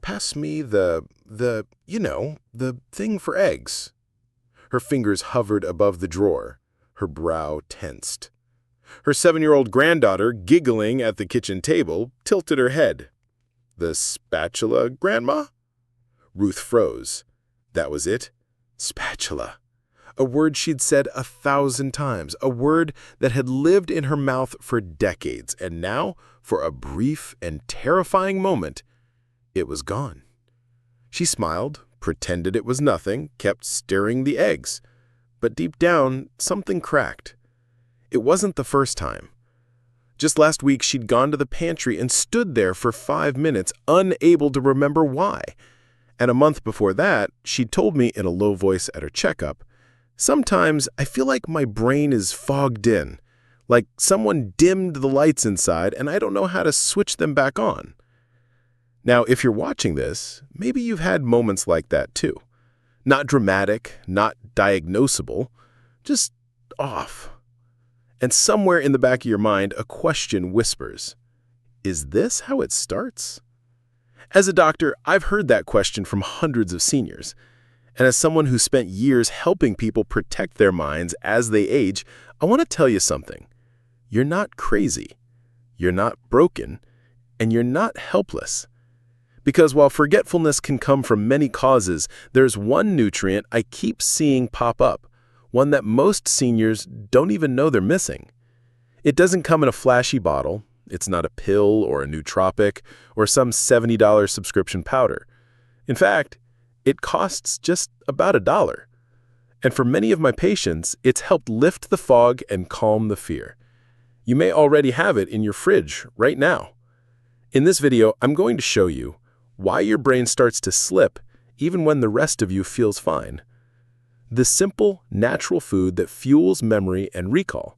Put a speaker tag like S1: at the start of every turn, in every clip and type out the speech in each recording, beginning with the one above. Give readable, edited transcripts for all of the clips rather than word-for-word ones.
S1: pass me the thing for eggs." Her fingers hovered above the drawer. Her brow tensed. Her 7-year-old granddaughter, giggling at the kitchen table, tilted her head. "The spatula, Grandma?" Ruth froze. That was it. Spatula. A word she'd said 1,000 times, a word that had lived in her mouth for decades, and now, for a brief and terrifying moment, it was gone. She smiled, pretended it was nothing, kept stirring the eggs. But deep down, something cracked. It wasn't the first time. Just last week, she'd gone to the pantry and stood there for 5 minutes, unable to remember why. And a month before that, she'd told me in a low voice at her checkup, "Sometimes I feel like my brain is fogged in, like someone dimmed the lights inside and I don't know how to switch them back on." Now, if you're watching this, maybe you've had moments like that too. Not dramatic, not diagnosable, just off. And somewhere in the back of your mind, a question whispers, is this how it starts? As a doctor, I've heard that question from hundreds of seniors. And as someone who spent years helping people protect their minds as they age, I want to tell you something. You're not crazy, you're not broken, and you're not helpless. Because while forgetfulness can come from many causes, there's one nutrient I keep seeing pop up, one that most seniors don't even know they're missing. It doesn't come in a flashy bottle. It's not a pill or a nootropic or some $70 subscription powder. In fact, it costs just about $1. And for many of my patients, it's helped lift the fog and calm the fear. You may already have it in your fridge right now. In this video, I'm going to show you why your brain starts to slip even when the rest of you feels fine. The simple, natural food that fuels memory and recall,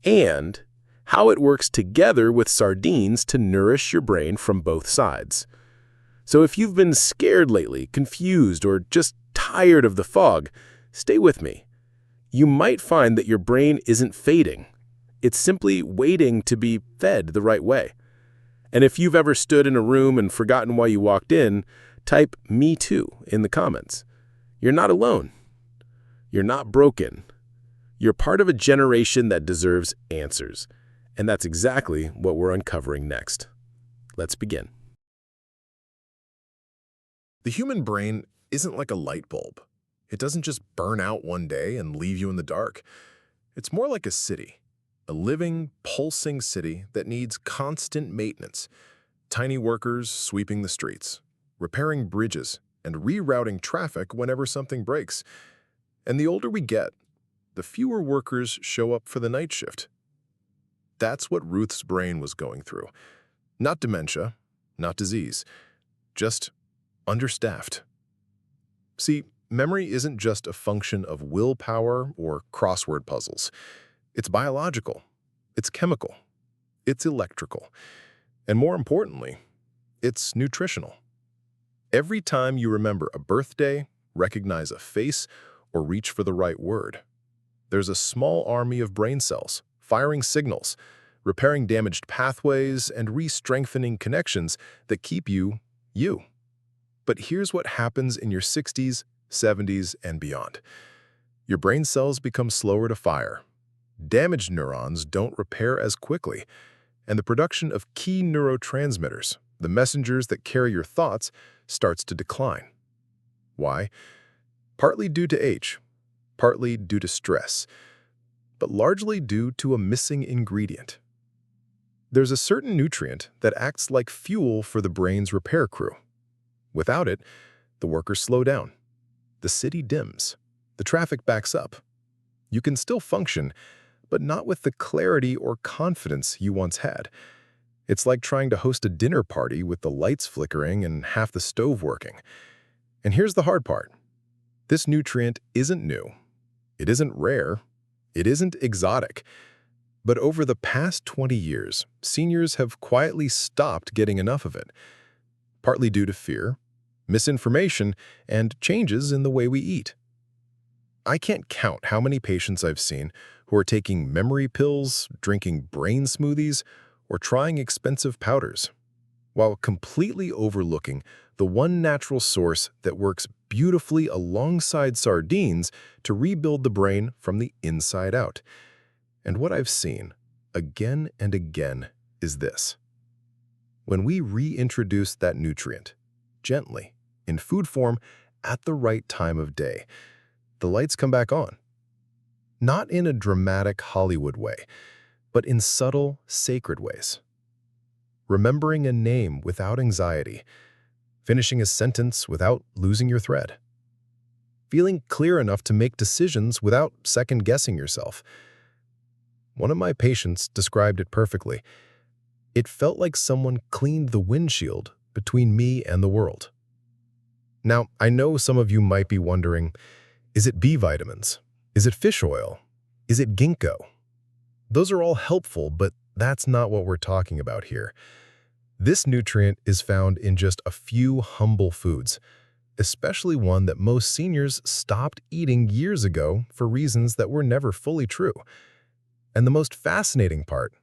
S1: and how it works together with sardines to nourish your brain from both sides. So if you've been scared lately, confused, or just tired of the fog, stay with me. You might find that your brain isn't fading. It's simply waiting to be fed the right way. And if you've ever stood in a room and forgotten why you walked in, type "me too" in the comments. You're not alone. You're not broken. You're part of a generation that deserves answers. And that's exactly what we're uncovering next. Let's begin. The human brain isn't like a light bulb. It doesn't just burn out one day and leave you in the dark. It's more like a city, a living, pulsing city that needs constant maintenance. Tiny workers sweeping the streets, repairing bridges, and rerouting traffic whenever something breaks. And the older we get, the fewer workers show up for the night shift. That's what Ruth's brain was going through. Not dementia, not disease, just understaffed. See, memory isn't just a function of willpower or crossword puzzles. It's biological, it's chemical, it's electrical, and more importantly, it's nutritional. Every time you remember a birthday, recognize a face, or reach for the right word, there's a small army of brain cells firing signals, repairing damaged pathways, and re-strengthening connections that keep you, you. But here's what happens in your 60s, 70s, and beyond. Your brain cells become slower to fire. Damaged neurons don't repair as quickly, and the production of key neurotransmitters, the messengers that carry your thoughts, starts to decline. Why? Partly due to age, partly due to stress, but largely due to a missing ingredient. There's a certain nutrient that acts like fuel for the brain's repair crew. Without it, the workers slow down. The city dims. The traffic backs up. You can still function, but not with the clarity or confidence you once had. It's like trying to host a dinner party with the lights flickering and half the stove working. And here's the hard part. This nutrient isn't new. It isn't rare. It isn't exotic. But over the past 20 years, seniors have quietly stopped getting enough of it, partly due to fear, misinformation, and changes in the way we eat. I can't count how many patients I've seen who are taking memory pills, drinking brain smoothies, or trying expensive powders. while completely overlooking the one natural source that works beautifully alongside sardines to rebuild the brain from the inside out. And what I've seen, again and again, is this. When we reintroduce that nutrient, gently, in food form, at the right time of day, the lights come back on. Not in a dramatic Hollywood way, but in subtle, sacred ways. Remembering a name without anxiety, finishing a sentence without losing your thread, feeling clear enough to make decisions without second-guessing yourself. One of my patients described it perfectly. It felt like someone cleaned the windshield between me and the world. Now, I know some of you might be wondering, is it B vitamins? Is it fish oil? Is it ginkgo? Those are all helpful, but that's not what we're talking about here. This nutrient is found in just a few humble foods, especially one that most seniors stopped eating years ago for reasons that were never fully true. And the most fascinating part,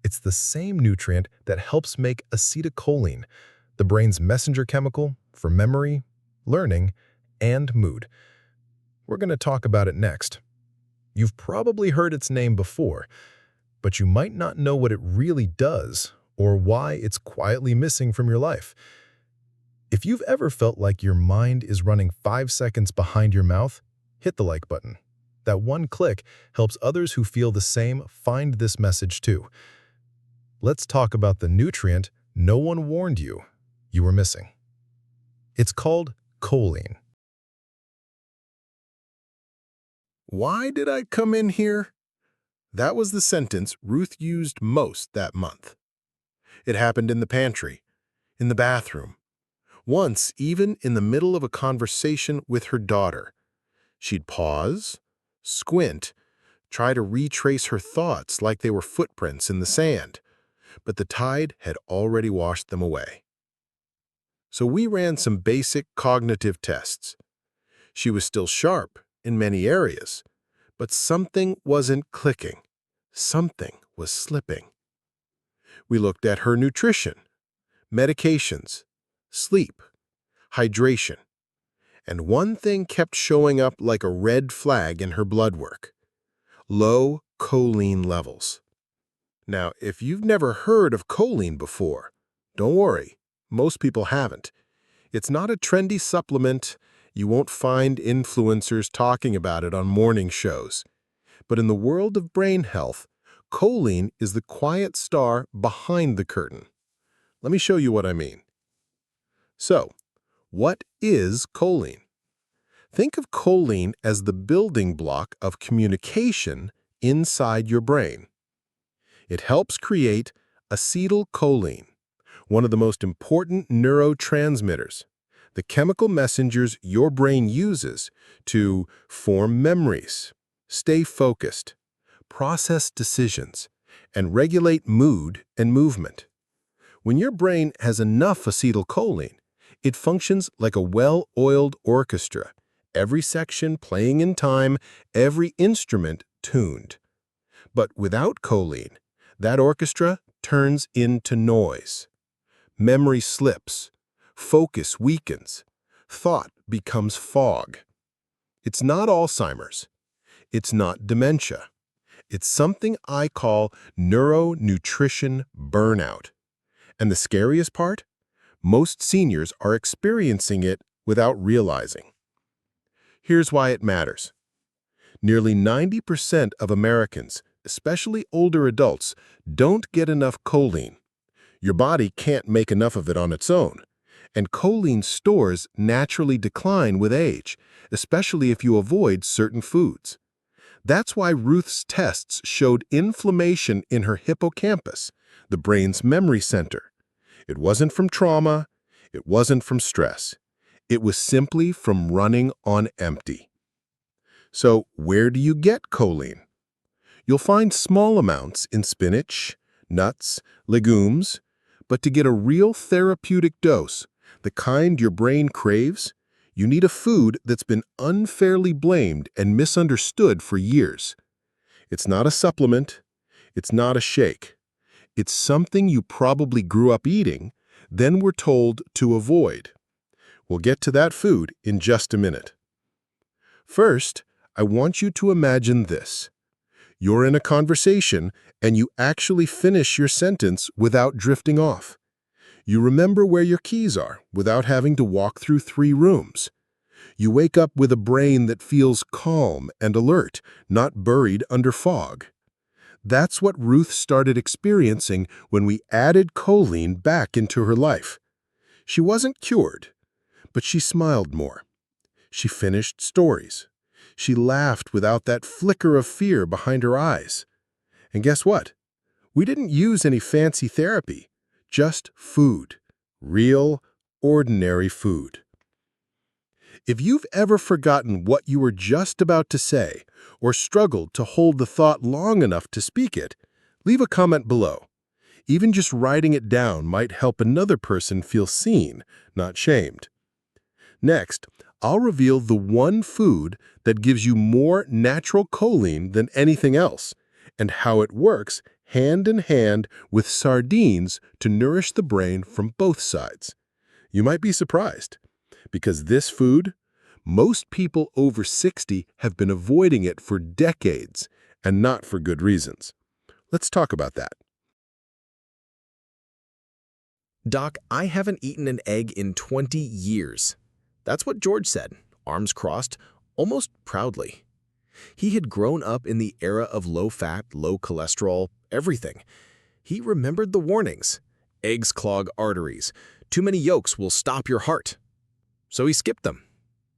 S1: it's the same nutrient that helps make acetylcholine, the brain's messenger chemical for memory, learning, and mood. We're going to talk about it next. You've probably heard its name before, but you might not know what it really does or why it's quietly missing from your life. If you've ever felt like your mind is running 5 seconds behind your mouth, hit the like button. That one click helps others who feel the same find this message too. Let's talk about the nutrient no one warned you were missing. It's called choline.
S2: Why did I come in here? That was the sentence Ruth used most that month. It happened in the pantry, in the bathroom, once even in the middle of a conversation with her daughter. She'd pause, squint, try to retrace her thoughts like they were footprints in the sand, but the tide had already washed them away. So we ran some basic cognitive tests. She was still sharp in many areas, but something wasn't clicking. Something was slipping. We looked at her nutrition, medications, sleep, hydration, and one thing kept showing up like a red flag in her blood work: low choline levels. Now, if you've never heard of choline before, don't worry, most people haven't. It's not a trendy supplement. You won't find influencers talking about it on morning shows. But in the world of brain health, choline is the quiet star behind the curtain. Let me show you what I mean. So, what is choline? Think of choline as the building block of communication inside your brain. It helps create acetylcholine, one of the most important neurotransmitters, the chemical messengers your brain uses to form memories, stay focused, process decisions, and regulate mood and movement. When your brain has enough acetylcholine, it functions like a well-oiled orchestra, every section playing in time, every instrument tuned. But without choline, that orchestra turns into noise. Memory slips, focus weakens, thought becomes fog. It's not Alzheimer's. It's not dementia. It's something I call neuronutrition burnout. And the scariest part? Most seniors are experiencing it without realizing. Here's why it matters. Nearly 90% of Americans, especially older adults, don't get enough choline. Your body can't make enough of it on its own. And choline stores naturally decline with age, especially if you avoid certain foods. That's why Ruth's tests showed inflammation in her hippocampus, the brain's memory center. It wasn't from trauma. It wasn't from stress. It was simply from running on empty. So where do you get choline? You'll find small amounts in spinach, nuts, legumes, but to get a real therapeutic dose, the kind your brain craves, you need a food that's been unfairly blamed and misunderstood for years. It's not a supplement. It's not a shake. It's something you probably grew up eating, then we're told to avoid. We'll get to that food in just a minute. First, I want you to imagine this. You're in a conversation and you actually finish your sentence without drifting off. You remember where your keys are without having to walk through 3 rooms. You wake up with a brain that feels calm and alert, not buried under fog. That's what Ruth started experiencing when we added choline back into her life. She wasn't cured, but she smiled more. She finished stories. She laughed without that flicker of fear behind her eyes. And guess what? We didn't use any fancy therapy, just food. Real, ordinary food. If you've ever forgotten what you were just about to say, or struggled to hold the thought long enough to speak it, leave a comment below. Even just writing it down might help another person feel seen, not shamed. Next, I'll reveal the one food that gives you more natural choline than anything else, and how it works hand in hand with sardines to nourish the brain from both sides. You might be surprised, because this food, most people over 60 have been avoiding it for decades, and not for good reasons. Let's talk about that.
S3: Doc, I haven't eaten an egg in 20 years. That's what George said, arms crossed, almost proudly. He had grown up in the era of low-fat, low cholesterol, everything. He remembered the warnings. Eggs clog arteries. Too many yolks will stop your heart. So he skipped them,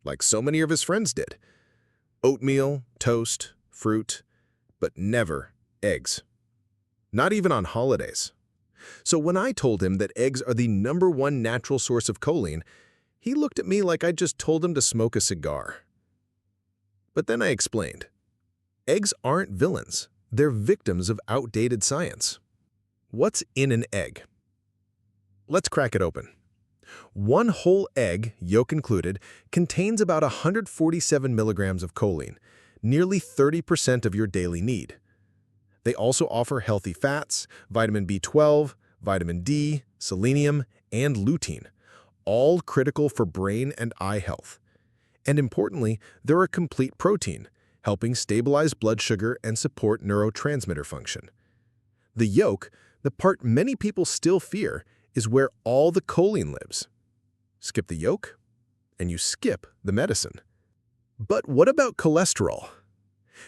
S3: like so many of his friends did. Oatmeal, toast, fruit, but never eggs. Not even on holidays. So when I told him that eggs are the #1 natural source of choline, he looked at me like I just told him to smoke a cigar. But then I explained. Eggs aren't villains. They're victims of outdated science. What's in an egg? Let's crack it open. One whole egg, yolk included, contains about 147 milligrams of choline, nearly 30% of your daily need. They also offer healthy fats, vitamin B12, vitamin D, selenium, and lutein, all critical for brain and eye health. And importantly, they're a complete protein, helping stabilize blood sugar and support neurotransmitter function. The yolk, the part many people still fear, is where all the choline lives. Skip the yolk, and you skip the medicine. But what about cholesterol?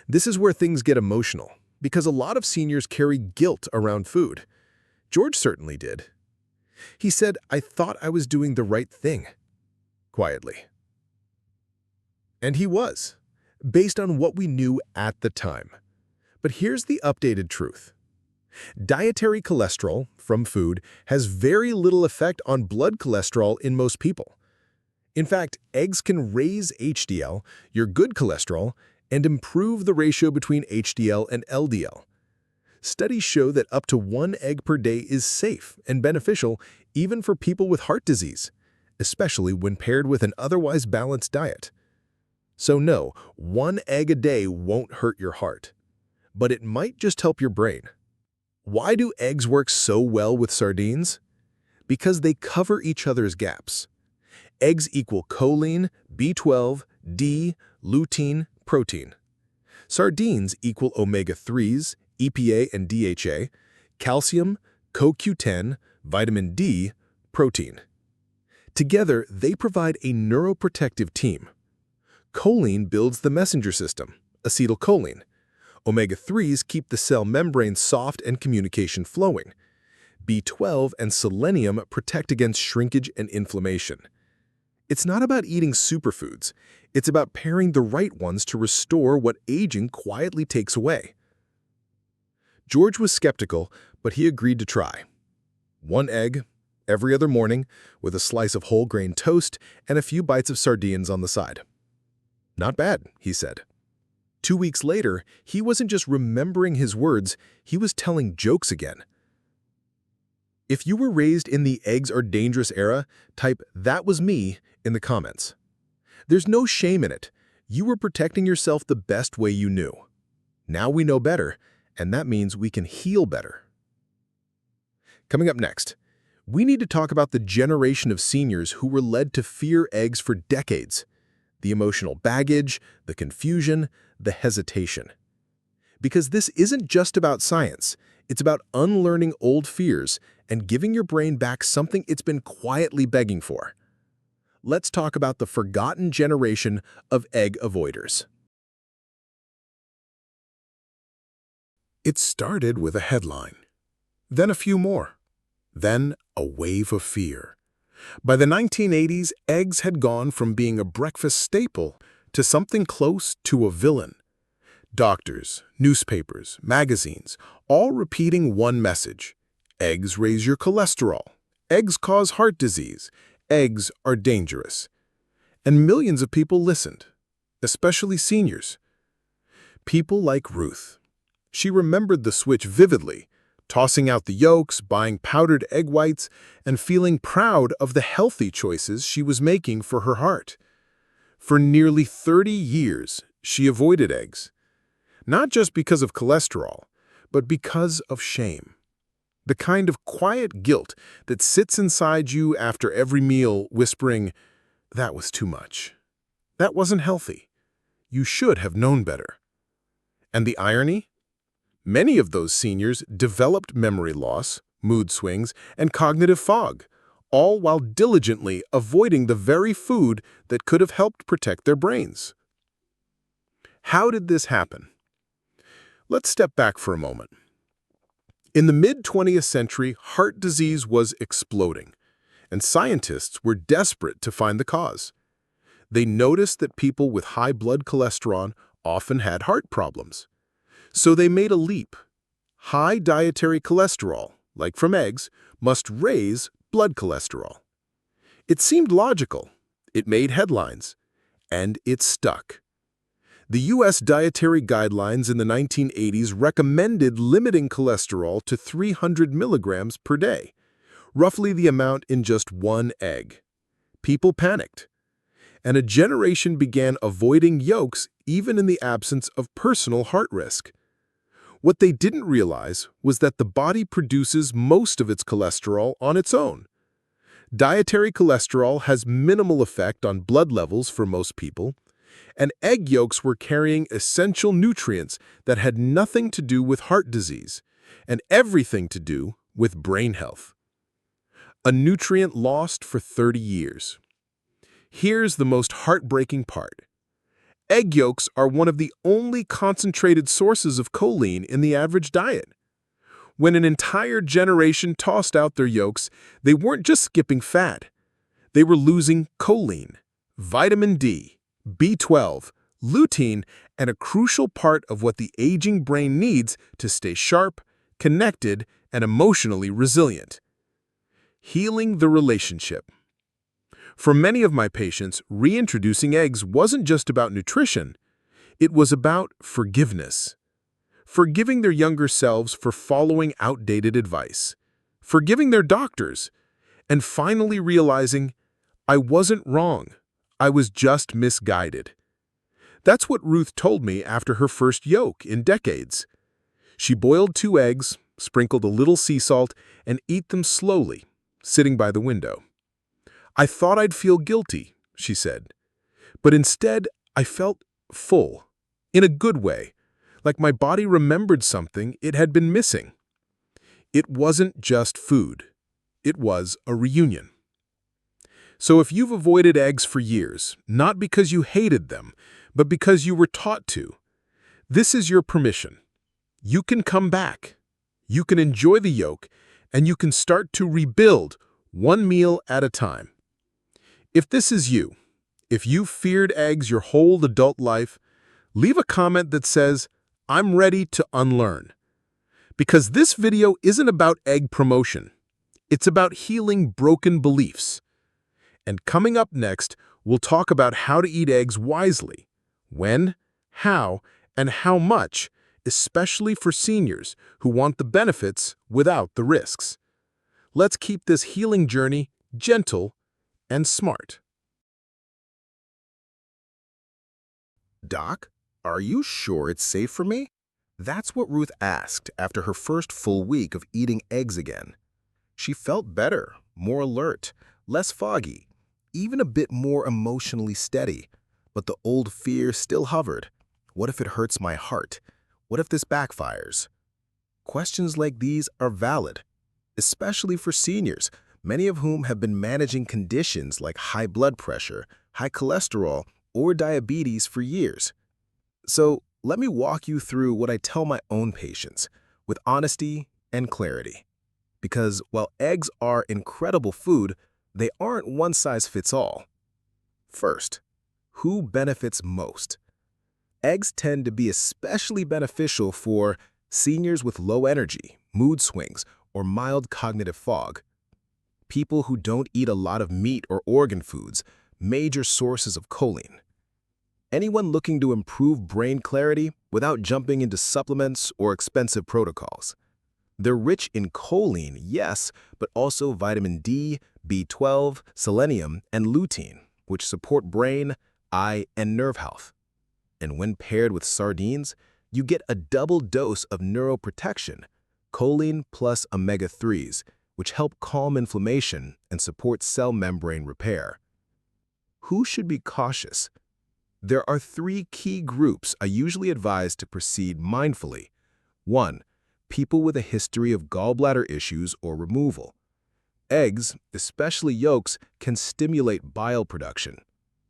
S3: This is where things get emotional, because a lot of seniors carry guilt around food. George certainly did. He said, "I thought I was doing the right thing," quietly. And he was, based on what we knew at the time. But here's the updated truth. Dietary cholesterol from food has very little effect on blood cholesterol in most people. In fact, eggs can raise HDL, your good cholesterol, and improve the ratio between HDL and LDL. Studies show that up to 1 egg per day is safe and beneficial even for people with heart disease, especially when paired with an otherwise balanced diet. So no, 1 egg a day won't hurt your heart, but it might just help your brain. Why do eggs work so well with sardines? Because they cover each other's gaps. Eggs equal choline, B12, D, lutein, protein. Sardines equal omega-3s, EPA and DHA, calcium, CoQ10, vitamin D, protein. Together, they provide a neuroprotective team. Choline builds the messenger system, acetylcholine. Omega-3s keep the cell membrane soft and communication flowing. B12 and selenium protect against shrinkage and inflammation. It's not about eating superfoods. It's about pairing the right ones to restore what aging quietly takes away. George was skeptical, but he agreed to try. 1 egg every other morning with a slice of whole grain toast and a few bites of sardines on the side. Not bad, he said. 2 weeks later, he wasn't just remembering his words, he was telling jokes again. If you were raised in the eggs are dangerous era, type "that was me" in the comments. There's no shame in it. You were protecting yourself the best way you knew. Now we know better, and that means we can heal better. Coming up next,
S2: We need to talk about the generation of seniors who were led to fear eggs for decades. The emotional baggage, the confusion, the hesitation. Because this isn't just about science, it's about unlearning old fears and giving your brain back something it's been quietly begging for. Let's talk about the forgotten generation of egg avoiders.
S1: It started with a headline, then a few more, then a wave of fear. By the 1980s, eggs had gone from being a breakfast staple to something close to a villain. Doctors, newspapers, magazines, all repeating one message. Eggs raise your cholesterol. Eggs cause heart disease. Eggs are dangerous. And millions of people listened, especially seniors. People like Ruth. She remembered the switch vividly, tossing out the yolks, buying powdered egg whites, and feeling proud of the healthy choices she was making for her heart. For nearly 30 years, she avoided eggs. Not just because of cholesterol, but because of shame. The kind of quiet guilt that sits inside you after every meal whispering, "That was too much. That wasn't healthy. You should have known better." And the irony? Many of those seniors developed memory loss, mood swings, and cognitive fog, all while diligently avoiding the very food that could have helped protect their brains. How did this happen? Let's step back for a moment. In the mid-20th century, heart disease was exploding, and scientists were desperate to find the cause. They noticed that people with high blood cholesterol often had heart problems. So they made a leap. High dietary cholesterol, like from eggs, must raise blood cholesterol. It seemed logical. It made headlines. And it stuck. The U.S. dietary guidelines in the 1980s recommended limiting cholesterol to 300 milligrams per day, roughly the amount in just one egg. People panicked, and a generation began avoiding yolks even in the absence of personal heart risk. What they didn't realize was that the body produces most of its cholesterol on its own. Dietary cholesterol has minimal effect on blood levels for most people, and egg yolks were carrying essential nutrients that had nothing to do with heart disease and everything to do with brain health. A nutrient lost for 30 years. Here's the most heartbreaking part. Egg yolks are one of the only concentrated sources of choline in the average diet. When an entire generation tossed out their yolks, they weren't just skipping fat. They were losing choline, vitamin D, B12, lutein, and a crucial part of what the aging brain needs to stay sharp, connected, and emotionally resilient. Healing the relationship. For many of my patients, reintroducing eggs wasn't just about nutrition. It was about forgiveness. Forgiving their younger selves for following outdated advice. Forgiving their doctors. And finally realizing, I wasn't wrong. I was just misguided. That's what Ruth told me after her first yolk in decades. She boiled 2 eggs, sprinkled a little sea salt, and ate them slowly, sitting by the window. I thought I'd feel guilty, she said. But instead, I felt full, in a good way, like my body remembered something it had been missing. It wasn't just food. It was a reunion. So if you've avoided eggs for years, not because you hated them, but because you were taught to, this is your permission. You can come back. You can enjoy the yolk, and you can start to rebuild one meal at a time. If this is you, if you've feared eggs your whole adult life, leave a comment that says, I'm ready to unlearn. Because this video isn't about egg promotion. It's about healing broken beliefs. And coming up next, we'll talk about how to eat eggs wisely, when, how, and how much, especially for seniors who want the benefits without the risks. Let's keep this healing journey gentle and smart.
S3: Doc, are you sure it's safe for me? That's what Ruth asked after her first full week of eating eggs again. She felt better,
S2: more alert, less foggy, even a bit more emotionally steady. But the old fear still hovered. What if it hurts my heart? What if this backfires? Questions like these are valid, especially for seniors, many of whom have been managing conditions like high blood pressure, high cholesterol, or diabetes for years. So let me walk you through what I tell my own patients with honesty and clarity. Because while eggs are incredible food, they aren't one size fits all. First, who benefits most? Eggs tend to be especially beneficial for seniors with low energy, mood swings, or mild cognitive fog. People who don't eat a lot of meat or organ foods, major sources of choline. Anyone looking to improve brain clarity without jumping into supplements or expensive protocols. They're rich in choline, yes, but also vitamin D, B12, selenium, and lutein, which support brain, eye, and nerve health. And when paired with sardines, you get a double dose of neuroprotection, choline plus omega-3s, which help calm inflammation and support cell membrane repair. Who should be cautious? There are 3 key groups I usually advise to proceed mindfully. 1. People with a history of gallbladder issues or removal. Eggs, especially yolks, can stimulate bile production.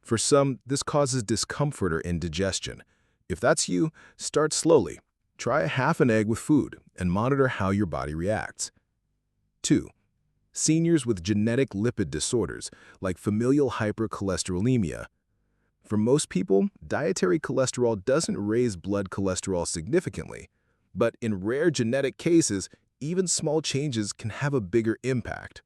S2: For some, this causes discomfort or indigestion. If that's you, start slowly. Try a half an egg with food and monitor how your body reacts. 2. Seniors with genetic lipid disorders like familial hypercholesterolemia. For most people, dietary cholesterol doesn't raise blood cholesterol significantly, but in rare genetic cases, even small changes can have a bigger impact.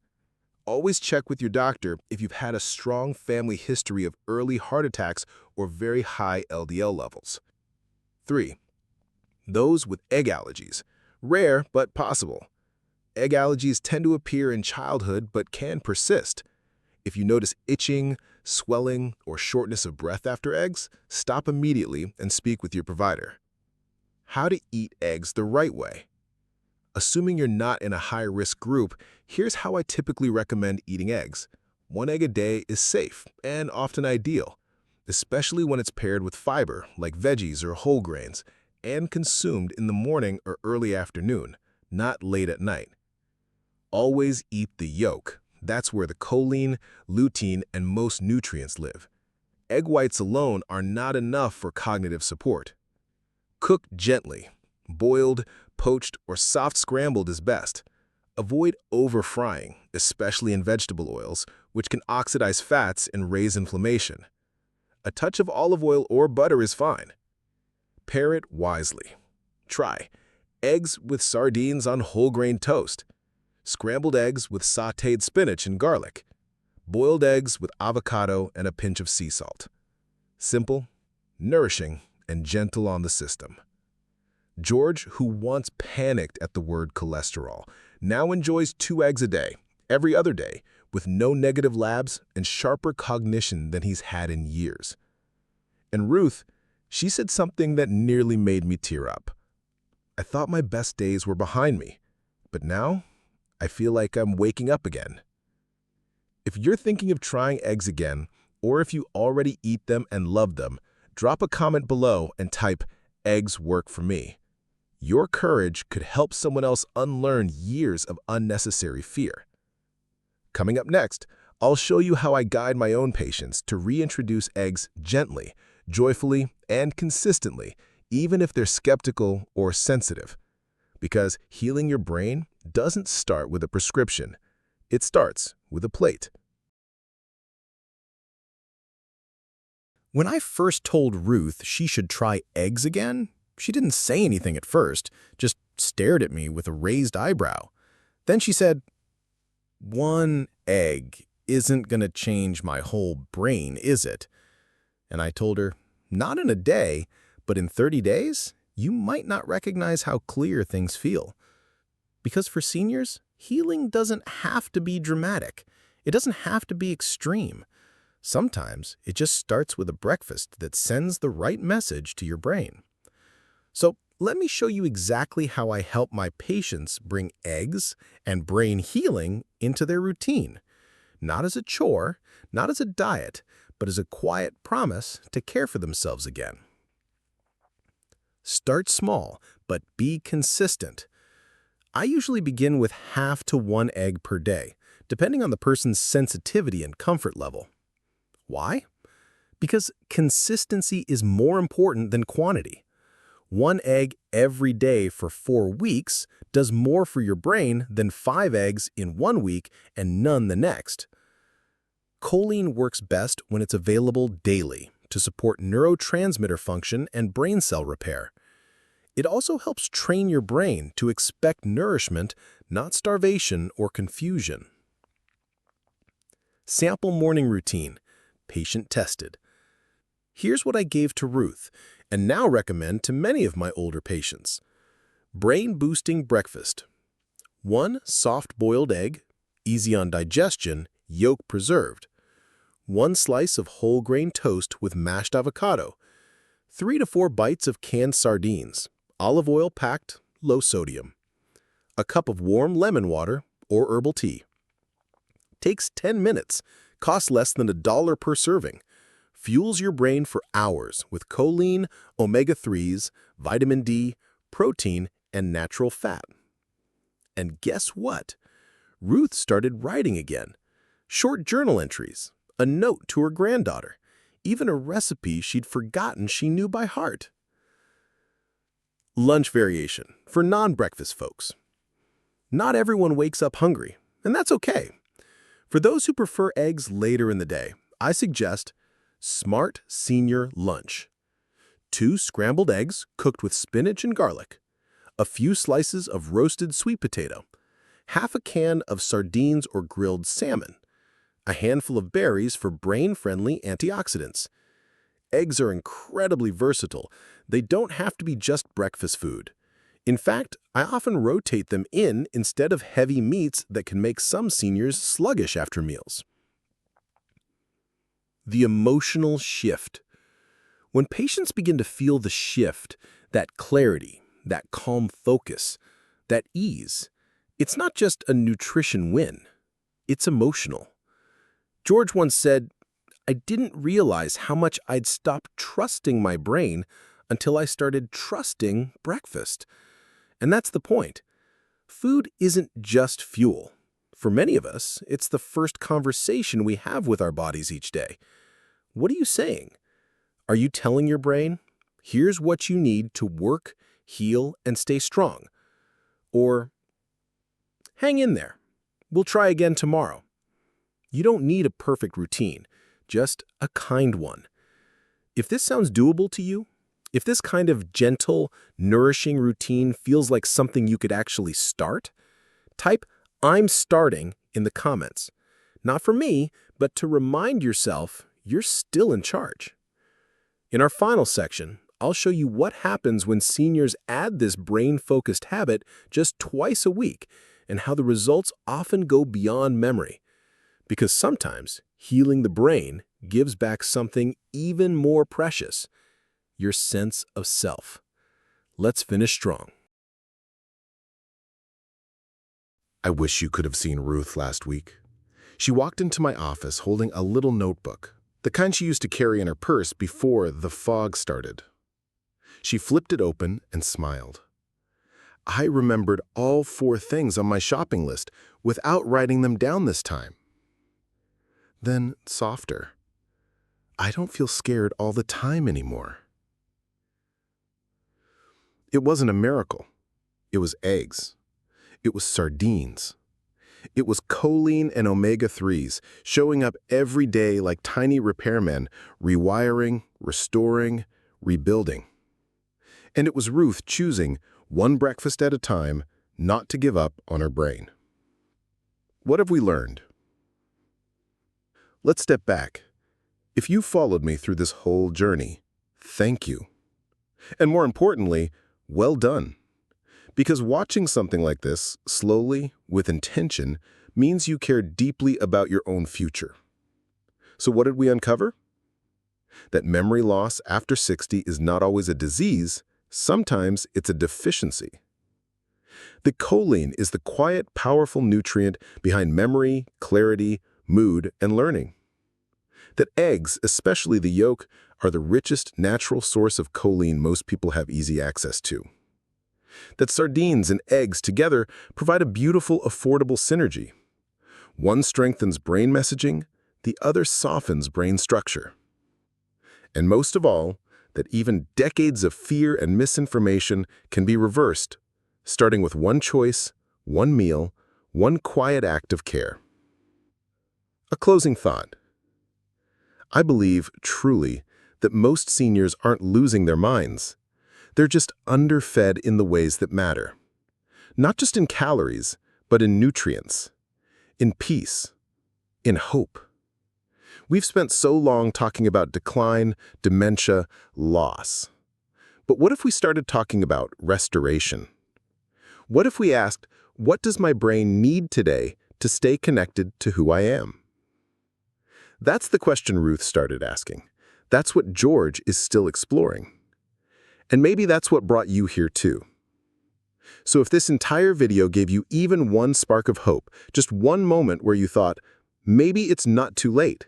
S2: Always check with your doctor if you've had a strong family history of early heart attacks or very high LDL levels. 3. Those with egg allergies. Rare, but possible. Egg allergies tend to appear in childhood but can persist. If you notice itching, swelling, or shortness of breath after eggs, stop immediately and speak with your provider. How to eat eggs the right way. Assuming you're not in a high-risk group, here's how I typically recommend eating eggs. 1 egg a day is safe and often ideal, especially when it's paired with fiber like veggies or whole grains, and consumed in the morning or early afternoon, not late at night. Always eat the yolk. That's where the choline, lutein, and most nutrients live. Egg whites alone are not enough for cognitive support. Cook gently. Boiled, poached, or soft scrambled is best. Avoid over-frying, especially in vegetable oils, which can oxidize fats and raise inflammation. A touch of olive oil or butter is fine. Pair it wisely. Try eggs with sardines on whole grain toast, scrambled eggs with sautéed spinach and garlic, boiled eggs with avocado and a pinch of sea salt. Simple, nourishing, and gentle on the system. George, who once panicked at the word cholesterol, now enjoys 2 eggs a day, every other day, with no negative labs and sharper cognition than he's had in years. And Ruth, she said something that nearly made me tear up. I thought my best days were behind me, but now I feel like I'm waking up again. If you're thinking of trying eggs again, or if you already eat them and love them, drop a comment below and type, "Eggs work for me." Your courage could help someone else unlearn years of unnecessary fear. Coming up next, I'll show you how I guide my own patients to reintroduce eggs gently, joyfully, and consistently, even if they're skeptical or sensitive. Because healing your brain doesn't start with a prescription. It starts with a plate.
S3: When I first told Ruth she should try eggs again, she didn't say anything at first, just stared at me with a raised eyebrow. Then she said, "1 egg isn't going to change my whole brain, is it?" And I told her, "Not in a day, but in 30 days, you might not recognize how clear things feel." Because for seniors, healing doesn't have to be dramatic. It doesn't have to be extreme. Sometimes it just starts with a breakfast that sends the right message to your brain. So
S2: let me show you exactly how I help my patients bring eggs and brain healing into their routine. Not as a chore, not as a diet, but as a quiet promise to care for themselves again. Start small, but be consistent. I usually begin with half to 1 egg per day, depending on the person's sensitivity and comfort level. Why? Because consistency is more important than quantity. 1 egg every day for 4 weeks does more for your brain than 5 eggs in 1 week and none the next. Choline works best when it's available daily to support neurotransmitter function and brain cell repair. It also helps train your brain to expect nourishment, not starvation or confusion. Sample morning routine, patient tested. Here's what I gave to Ruth, and now recommend to many of my older patients. Brain-boosting breakfast. 1 soft-boiled egg, easy on digestion, yolk preserved. 1 slice of whole grain toast with mashed avocado. 3 to 4 bites of canned sardines, olive oil packed, low sodium. A cup of warm lemon water or herbal tea. Takes 10 minutes, costs less than $1 per serving. Fuels your brain for hours with choline, omega-3s, vitamin D, protein, and natural fat. And guess what? Ruth started writing again. Short journal entries, a note to her granddaughter, even a recipe she'd forgotten she knew by heart. Lunch variation for non-breakfast folks. Not everyone wakes up hungry, and that's okay. For those who prefer eggs later in the day, I suggest Smart Senior Lunch. 2 scrambled eggs cooked with spinach and garlic, a few slices of roasted sweet potato, half a can of sardines or grilled salmon, a handful of berries for brain-friendly antioxidants. Eggs are incredibly versatile. They don't have to be just breakfast food. In fact, I often rotate them in instead of heavy meats that can make some seniors sluggish after meals. The emotional shift. When patients begin to feel the shift, that clarity, that calm focus, that ease, it's not just a nutrition win. It's emotional. George once said, "I didn't realize how much I'd stopped trusting my brain until I started trusting breakfast." And that's the point. Food isn't just fuel. For many of us, it's the first conversation we have with our bodies each day. What are you saying? Are you telling your brain, here's what you need to work, heal, and stay strong? Or, hang in there. We'll try again tomorrow. You don't need a perfect routine, just a kind one. If this sounds doable to you, if this kind of gentle, nourishing routine feels like something you could actually start, type "I'm starting" in the comments. Not for me, but to remind yourself you're still in charge. In our final section, I'll show you what happens when seniors add this brain-focused habit just twice a week and how the results often go beyond memory. Because sometimes healing the brain gives back something even more precious: your sense of self. Let's finish strong.
S1: I wish you could have seen Ruth last week. She walked into my office holding a little notebook, the kind she used to carry in her purse before the fog started. She flipped it open and smiled. I remembered all 4 things on my shopping list without writing them down this time. Then, softer. I don't feel scared all the time anymore. It wasn't a miracle. It was eggs. It was sardines. It was choline and omega-3s showing up every day like tiny repairmen, rewiring, restoring, rebuilding. And it was Ruth choosing, 1 breakfast at a time, not to give up on her brain. What have we learned? Let's step back. If you followed me through this whole journey, thank you. And more importantly, well done. Because watching something like this, slowly, with intention, means you care deeply about your own future. So what did we uncover? That memory loss after 60 is not always a disease, Sometimes it's a deficiency. The choline is the quiet, powerful nutrient behind memory, clarity, mood, and learning. That eggs, especially the yolk, are the richest natural source of choline most people have easy access to. That sardines and eggs together provide a beautiful, affordable synergy. One strengthens brain messaging, the other softens brain structure. And most of all, that even decades of fear and misinformation can be reversed, starting with one choice, one meal, one quiet act of care. A closing thought. I believe, truly, that most seniors aren't losing their minds. They're just underfed in the ways that matter. Not just in calories, but in nutrients, in peace, in hope. We've spent so long talking about decline, dementia, loss. But what if we started talking about restoration? What if we asked, what does my brain need today to stay connected to who I am? That's the question Ruth started asking. That's what George is still exploring. And maybe that's what brought you here too. So if this entire video gave you even one spark of hope, just one moment where you thought, maybe it's not too late,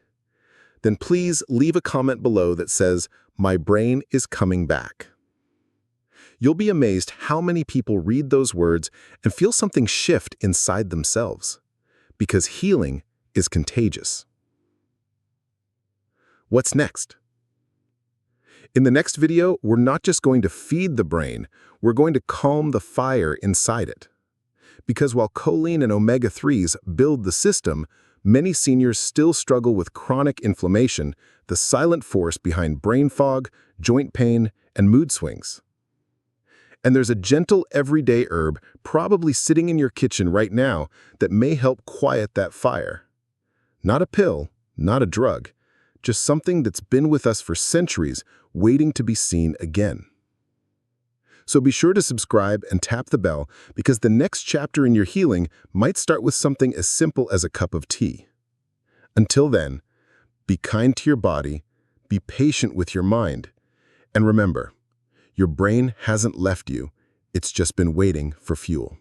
S1: then please leave a comment below that says, "My brain is coming back." You'll be amazed how many people read those words and feel something shift inside themselves, because healing is contagious. What's next? In the next video, we're not just going to feed the brain, we're going to calm the fire inside it. Because while choline and omega-3s build the system, many seniors still struggle with chronic inflammation, the silent force behind brain fog, joint pain, and mood swings. And there's a gentle everyday herb probably sitting in your kitchen right now that may help quiet that fire. Not a pill, not a drug, just something that's been with us for centuries, waiting to be seen again. So be sure to subscribe and tap the bell, because the next chapter in your healing might start with something as simple as a cup of tea. Until then, be kind to your body, be patient with your mind, and remember, your brain hasn't left you, it's just been waiting for fuel.